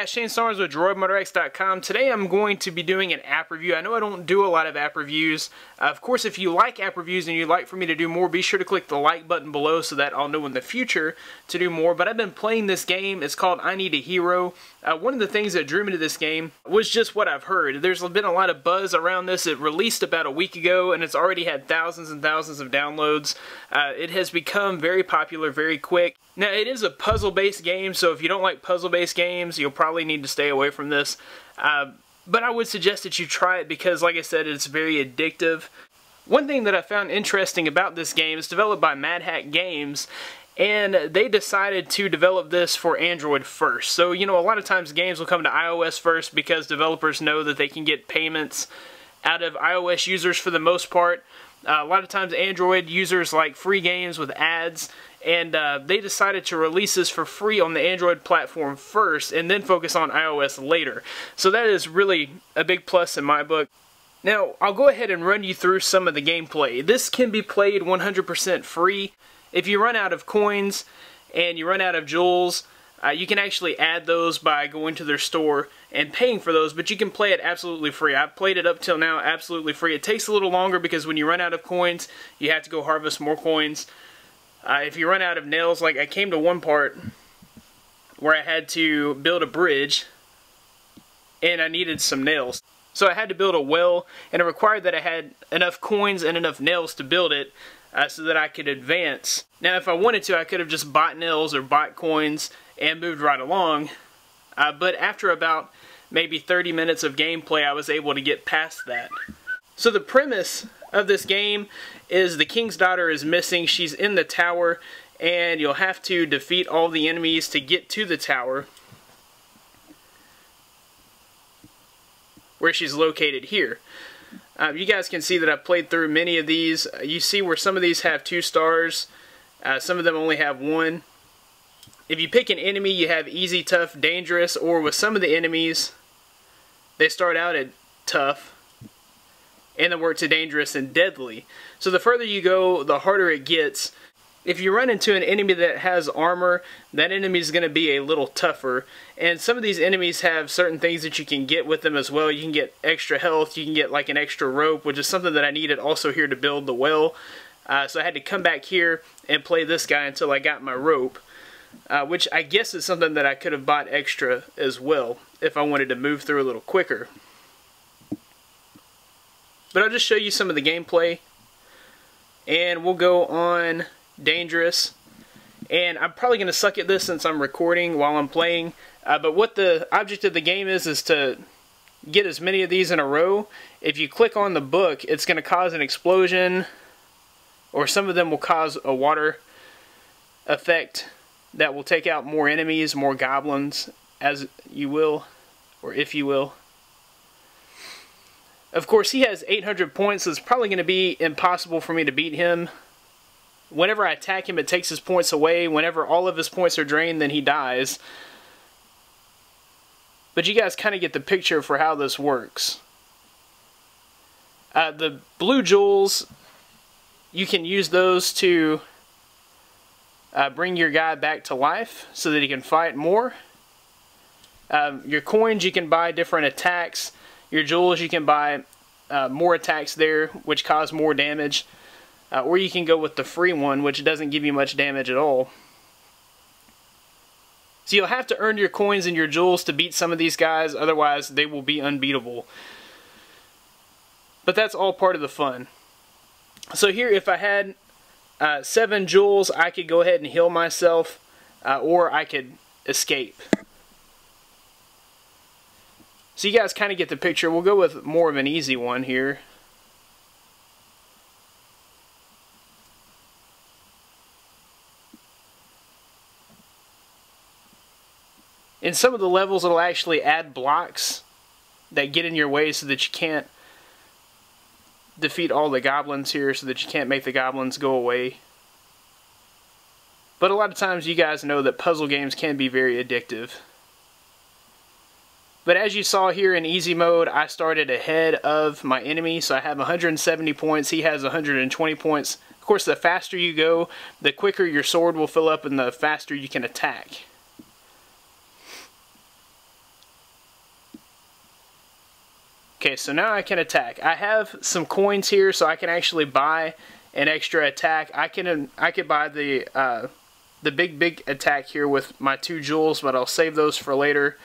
guys, Shane Starnes with DroidMotorX.com. Today I'm going to be doing an app review. I know I don't do a lot of app reviews. Of course, if you like app reviews and you'd like for me to do more, be sure to click the like button below so that I'll know in the future to do more. But I've been playing this game. It's called I Need a Hero. One of the things that drew me to this game was just what I've heard. There's been a lot of buzz around this. It released about a week ago and it's already had thousands and thousands of downloads. It has become very popular very quick. Now, it is a puzzle-based game, so if you don't like puzzle-based games, you'll probably need to stay away from this. But I would suggest that you try it because, like I said, it's very addictive. One thing that I found interesting about this game is developed by Mad Hack Games, and they decided to develop this for Android first. So, you know, a lot of times games will come to iOS first because developers know that they can get payments out of iOS users for the most part. A lot of times Android users like free games with ads, and they decided to release this for free on the Android platform first and then focus on iOS later. So that is really a big plus in my book. Now, I'll go ahead and run you through some of the gameplay. This can be played 100% free. If you run out of coins and you run out of jewels, you can actually add those by going to their store and paying for those, but you can play it absolutely free. I've played it up till now absolutely free. It takes a little longer because when you run out of coins, you have to go harvest more coins. If you run out of nails, like I came to one part where I had to build a bridge and I needed some nails. So I had to build a well, and it required that I had enough coins and enough nails to build it so that I could advance. Now, if I wanted to, I could have just bought nails or bought coins and moved right along. But after about maybe 30 minutes of gameplay, I was able to get past that. So the premise of this game is the king's daughter is missing. She's in the tower, and you'll have to defeat all the enemies to get to the tower, where she's located here. You guys can see that I've played through many of these. You see where some of these have 2 stars, some of them only have 1. If you pick an enemy, you have easy, tough, dangerous, or with some of the enemies, they start out at tough and then work to dangerous and deadly. So the further you go, the harder it gets. If you run into an enemy that has armor, that enemy is going to be a little tougher. And some of these enemies have certain things that you can get with them as well. You can get extra health, you can get like an extra rope, which is something that I needed also here to build the well. So I had to come back here and play this guy until I got my rope. Which I guess is something that I could have bought extra as well if I wanted to move through a little quicker. But I'll just show you some of the gameplay, and we'll go on dangerous. And I'm probably going to suck at this since I'm recording while I'm playing, but what the object of the game is to get as many of these in a row. If you click on the book, it's going to cause an explosion, or some of them will cause a water effect that will take out more enemies, more goblins, as you will, or if you will. Of course, he has 800 points, so it's probably going to be impossible for me to beat him. Whenever I attack him, it takes his points away. Whenever all of his points are drained, then he dies. But you guys kind of get the picture for how this works. The blue jewels, you can use those to bring your guy back to life so that he can fight more. Your coins, you can buy different attacks. Your jewels, you can buy more attacks there, which cause more damage. Or you can go with the free one, which doesn't give you much damage at all. So you'll have to earn your coins and your jewels to beat some of these guys, otherwise they will be unbeatable. But that's all part of the fun. So here, if I had 7 jewels, I could go ahead and heal myself, or I could escape. So you guys kind of get the picture. We'll go with more of an easy one here. In some of the levels, it'll actually add blocks that get in your way so that you can't defeat all the goblins here, so that you can't make the goblins go away. But a lot of times you guys know that puzzle games can be very addictive. But as you saw here in easy mode, I started ahead of my enemy, so I have 170 points, he has 120 points. Of course, the faster you go, the quicker your sword will fill up and the faster you can attack. Okay, so now I can attack. I have some coins here, so I can actually buy an extra attack. I could buy the big attack here with my 2 jewels, but I'll save those for later.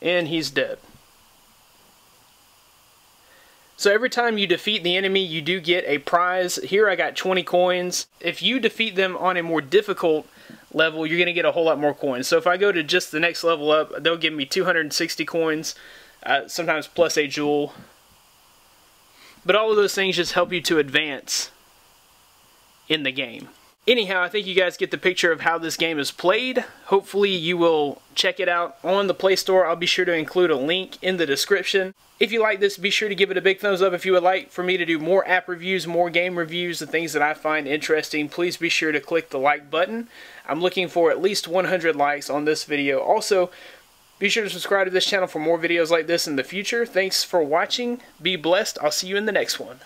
And he's dead. So every time you defeat the enemy, you do get a prize. Here I got 20 coins. If you defeat them on a more difficult level, you're going to get a whole lot more coins. So if I go to just the next level up, they'll give me 260 coins, sometimes plus a jewel. But all of those things just help you to advance in the game. Anyhow, I think you guys get the picture of how this game is played. Hopefully you will check it out on the Play Store. I'll be sure to include a link in the description. If you like this, be sure to give it a big thumbs up. If you would like for me to do more app reviews, more game reviews, and things that I find interesting, please be sure to click the like button. I'm looking for at least 100 likes on this video. Also, be sure to subscribe to this channel for more videos like this in the future. Thanks for watching. Be blessed. I'll see you in the next one.